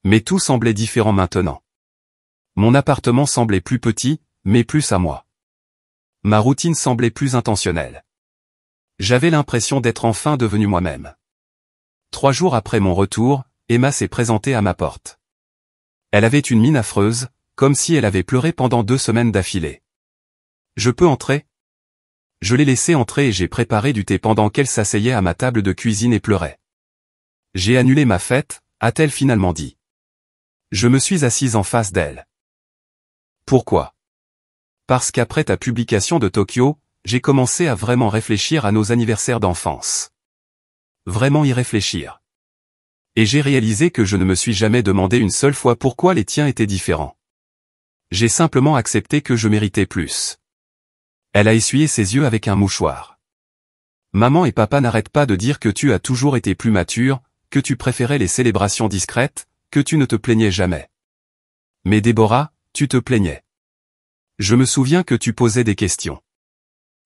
Mais tout semblait différent maintenant. Mon appartement semblait plus petit, mais plus à moi. Ma routine semblait plus intentionnelle. J'avais l'impression d'être enfin devenu moi-même. 3 jours après mon retour, Emma s'est présentée à ma porte. Elle avait une mine affreuse, comme si elle avait pleuré pendant 2 semaines d'affilée. « Je peux entrer ?» Je l'ai laissée entrer et j'ai préparé du thé pendant qu'elle s'asseyait à ma table de cuisine et pleurait. « J'ai annulé ma fête », a-t-elle finalement dit. Je me suis assise en face d'elle. Pourquoi? Parce qu'après ta publication de Tokyo, j'ai commencé à vraiment réfléchir à nos anniversaires d'enfance. Vraiment y réfléchir. Et j'ai réalisé que je ne me suis jamais demandé une seule fois pourquoi les tiens étaient différents. J'ai simplement accepté que je méritais plus. Elle a essuyé ses yeux avec un mouchoir. Maman et papa n'arrêtent pas de dire que tu as toujours été plus mature, que tu préférais les célébrations discrètes, que tu ne te plaignais jamais. Mais Déborah, tu te plaignais. Je me souviens que tu posais des questions.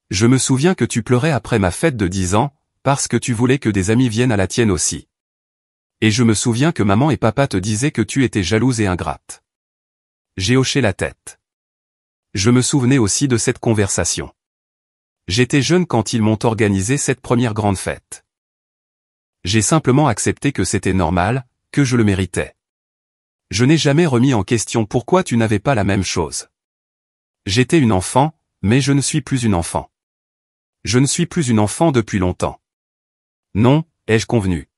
Je me souviens que tu pleurais après ma fête de 10 ans, parce que tu voulais que des amis viennent à la tienne aussi. Et je me souviens que maman et papa te disaient que tu étais jalouse et ingrate. J'ai hoché la tête. Je me souvenais aussi de cette conversation. J'étais jeune quand ils m'ont organisé cette première grande fête. J'ai simplement accepté que c'était normal, que je le méritais. Je n'ai jamais remis en question pourquoi tu n'avais pas la même chose. J'étais une enfant, mais je ne suis plus une enfant. Je ne suis plus une enfant depuis longtemps. Non, ai-je convenu.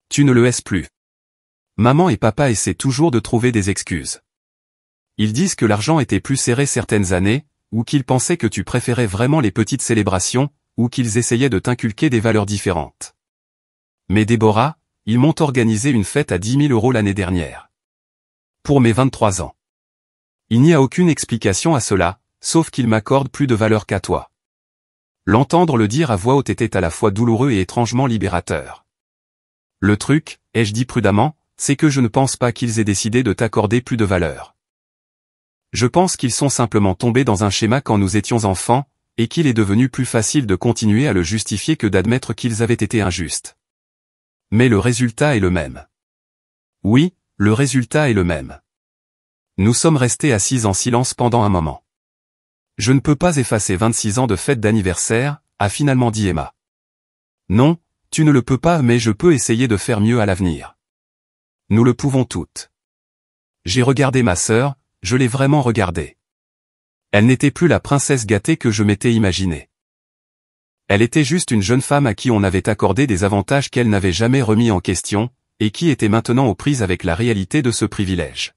Tu ne le es plus. Maman et papa essaient toujours de trouver des excuses. Ils disent que l'argent était plus serré certaines années, ou qu'ils pensaient que tu préférais vraiment les petites célébrations, ou qu'ils essayaient de t'inculquer des valeurs différentes. Mais Déborah, ils m'ont organisé une fête à 10 000 € l'année dernière. Pour mes 23 ans. Il n'y a aucune explication à cela, sauf qu'ils m'accordent plus de valeur qu'à toi. L'entendre le dire à voix haute était à la fois douloureux et étrangement libérateur. Le truc, ai-je dit prudemment, c'est que je ne pense pas qu'ils aient décidé de t'accorder plus de valeur. Je pense qu'ils sont simplement tombés dans un schéma quand nous étions enfants, et qu'il est devenu plus facile de continuer à le justifier que d'admettre qu'ils avaient été injustes. Mais le résultat est le même. Oui, le résultat est le même. Nous sommes restés assis en silence pendant un moment. Je ne peux pas effacer 26 ans de fête d'anniversaire, a finalement dit Emma. Non, tu ne le peux pas, mais je peux essayer de faire mieux à l'avenir. Nous le pouvons toutes. J'ai regardé ma sœur, je l'ai vraiment regardée. Elle n'était plus la princesse gâtée que je m'étais imaginée. Elle était juste une jeune femme à qui on avait accordé des avantages qu'elle n'avait jamais remis en question, et qui était maintenant aux prises avec la réalité de ce privilège.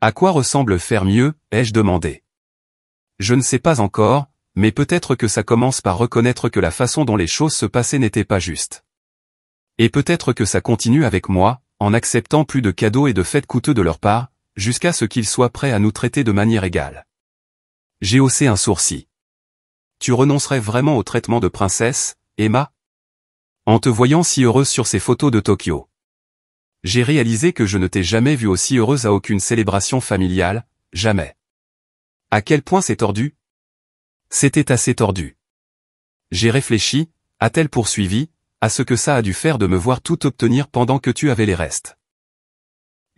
À quoi ressemble faire mieux, ai-je demandé. Je ne sais pas encore, mais peut-être que ça commence par reconnaître que la façon dont les choses se passaient n'était pas juste. Et peut-être que ça continue avec moi, en acceptant plus de cadeaux et de fêtes coûteux de leur part, jusqu'à ce qu'ils soient prêts à nous traiter de manière égale. J'ai haussé un sourcil. Tu renoncerais vraiment au traitement de princesse, Emma? En te voyant si heureuse sur ces photos de Tokyo. J'ai réalisé que je ne t'ai jamais vue aussi heureuse à aucune célébration familiale, jamais. À quel point c'est tordu? C'était assez tordu. J'ai réfléchi, a-t-elle poursuivi, à ce que ça a dû faire de me voir tout obtenir pendant que tu avais les restes.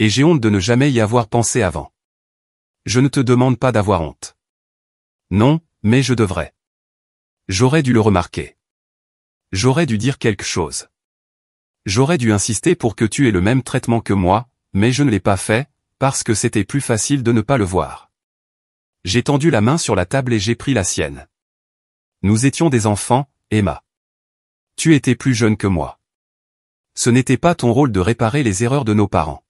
Et j'ai honte de ne jamais y avoir pensé avant. Je ne te demande pas d'avoir honte. Non, mais je devrais. J'aurais dû le remarquer. J'aurais dû dire quelque chose. J'aurais dû insister pour que tu aies le même traitement que moi, mais je ne l'ai pas fait, parce que c'était plus facile de ne pas le voir. J'ai tendu la main sur la table et j'ai pris la sienne. Nous étions des enfants, Emma. Tu étais plus jeune que moi. Ce n'était pas ton rôle de réparer les erreurs de nos parents.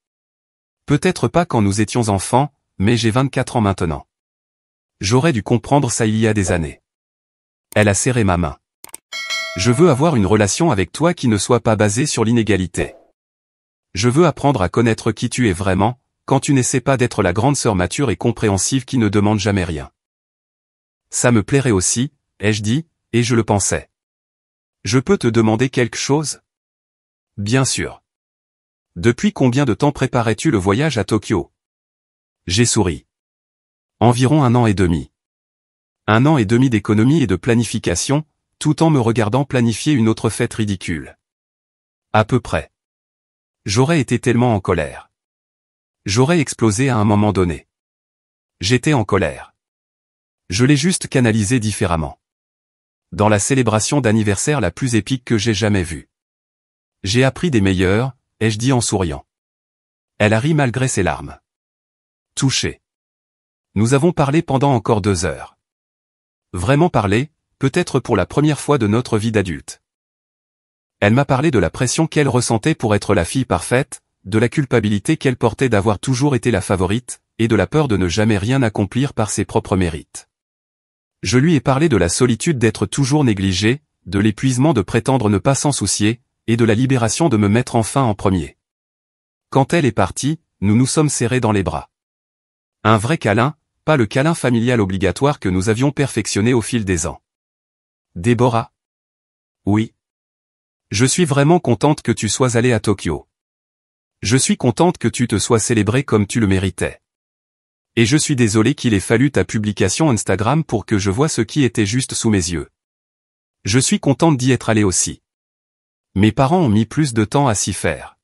Peut-être pas quand nous étions enfants, mais j'ai 24 ans maintenant. J'aurais dû comprendre ça il y a des années. Elle a serré ma main. Je veux avoir une relation avec toi qui ne soit pas basée sur l'inégalité. Je veux apprendre à connaître qui tu es vraiment, quand tu n'essaies pas d'être la grande sœur mature et compréhensive qui ne demande jamais rien. Ça me plairait aussi, ai-je dit, et je le pensais. Je peux te demander quelque chose? Bien sûr. Depuis combien de temps préparais-tu le voyage à Tokyo? J'ai souri. Environ 1 an et demi. 1 an et demi d'économie et de planification, tout en me regardant planifier une autre fête ridicule. À peu près. J'aurais été tellement en colère. J'aurais explosé à un moment donné. J'étais en colère. Je l'ai juste canalisé différemment. Dans la célébration d'anniversaire la plus épique que j'ai jamais vue. J'ai appris des meilleurs, ai-je dit en souriant. Elle a ri malgré ses larmes. Touché. Nous avons parlé pendant encore 2 heures. Vraiment parlé, peut-être pour la première fois de notre vie d'adulte. Elle m'a parlé de la pression qu'elle ressentait pour être la fille parfaite, de la culpabilité qu'elle portait d'avoir toujours été la favorite, et de la peur de ne jamais rien accomplir par ses propres mérites. Je lui ai parlé de la solitude d'être toujours négligée, de l'épuisement de prétendre ne pas s'en soucier, et de la libération de me mettre enfin en premier. Quand elle est partie, nous nous sommes serrés dans les bras. Un vrai câlin, pas le câlin familial obligatoire que nous avions perfectionné au fil des ans. Déborah? Oui. Je suis vraiment contente que tu sois allée à Tokyo. Je suis contente que tu te sois célébrée comme tu le méritais. Et je suis désolé qu'il ait fallu ta publication Instagram pour que je voie ce qui était juste sous mes yeux. Je suis contente d'y être allée aussi. Mes parents ont mis plus de temps à s'y faire.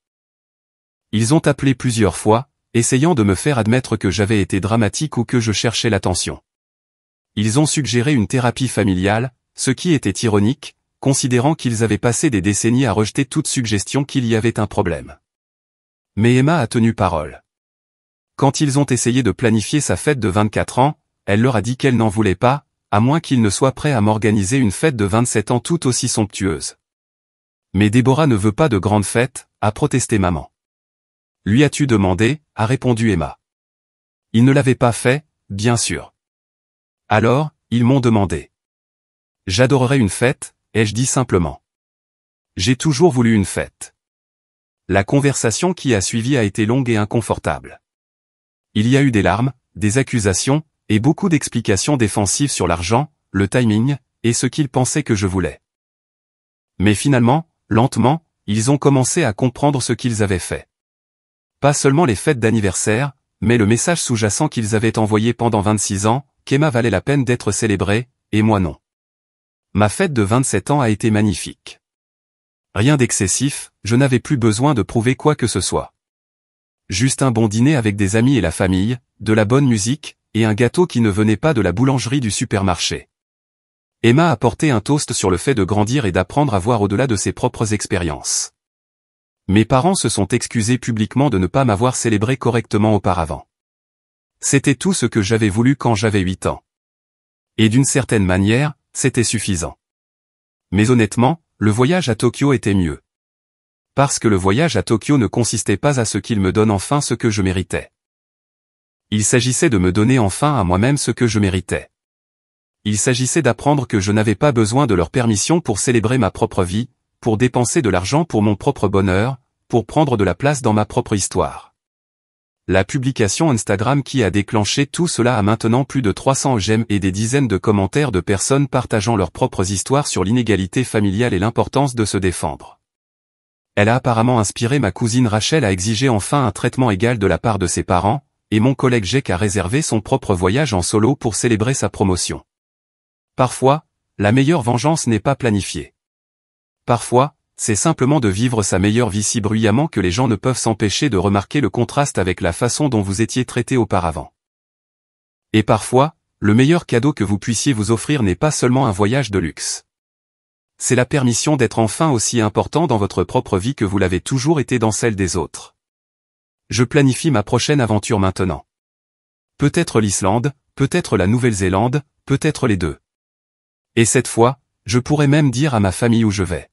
Ils ont appelé plusieurs fois, essayant de me faire admettre que j'avais été dramatique ou que je cherchais l'attention. Ils ont suggéré une thérapie familiale, ce qui était ironique, considérant qu'ils avaient passé des décennies à rejeter toute suggestion qu'il y avait un problème. Mais Emma a tenu parole. Quand ils ont essayé de planifier sa fête de 24 ans, elle leur a dit qu'elle n'en voulait pas, à moins qu'ils ne soient prêts à m'organiser une fête de 27 ans tout aussi somptueuse. Mais Déborah ne veut pas de grande fête, a protesté maman. Lui as-tu demandé, a répondu Emma. Ils ne l'avaient pas fait, bien sûr. Alors, ils m'ont demandé. J'adorerais une fête, ai-je dit simplement. J'ai toujours voulu une fête. La conversation qui a suivi a été longue et inconfortable. Il y a eu des larmes, des accusations, et beaucoup d'explications défensives sur l'argent, le timing, et ce qu'ils pensaient que je voulais. Mais finalement, lentement, ils ont commencé à comprendre ce qu'ils avaient fait. Pas seulement les fêtes d'anniversaire, mais le message sous-jacent qu'ils avaient envoyé pendant 26 ans, qu'Emma valait la peine d'être célébrée, et moi non. Ma fête de 27 ans a été magnifique. Rien d'excessif, je n'avais plus besoin de prouver quoi que ce soit. Juste un bon dîner avec des amis et la famille, de la bonne musique, et un gâteau qui ne venait pas de la boulangerie du supermarché. Emma a porté un toast sur le fait de grandir et d'apprendre à voir au-delà de ses propres expériences. Mes parents se sont excusés publiquement de ne pas m'avoir célébré correctement auparavant. C'était tout ce que j'avais voulu quand j'avais 8 ans. Et d'une certaine manière, c'était suffisant. Mais honnêtement, le voyage à Tokyo était mieux. Parce que le voyage à Tokyo ne consistait pas à ce qu'il me donne enfin ce que je méritais. Il s'agissait de me donner enfin à moi-même ce que je méritais. Il s'agissait d'apprendre que je n'avais pas besoin de leur permission pour célébrer ma propre vie, pour dépenser de l'argent pour mon propre bonheur, pour prendre de la place dans ma propre histoire. La publication Instagram qui a déclenché tout cela a maintenant plus de 300 j'aime et des dizaines de commentaires de personnes partageant leurs propres histoires sur l'inégalité familiale et l'importance de se défendre. Elle a apparemment inspiré ma cousine Rachel à exiger enfin un traitement égal de la part de ses parents, et mon collègue Jake a réservé son propre voyage en solo pour célébrer sa promotion. Parfois, la meilleure vengeance n'est pas planifiée. Parfois, c'est simplement de vivre sa meilleure vie si bruyamment que les gens ne peuvent s'empêcher de remarquer le contraste avec la façon dont vous étiez traité auparavant. Et parfois, le meilleur cadeau que vous puissiez vous offrir n'est pas seulement un voyage de luxe. C'est la permission d'être enfin aussi important dans votre propre vie que vous l'avez toujours été dans celle des autres. Je planifie ma prochaine aventure maintenant. Peut-être l'Islande, peut-être la Nouvelle-Zélande, peut-être les deux. Et cette fois, je pourrais même dire à ma famille où je vais.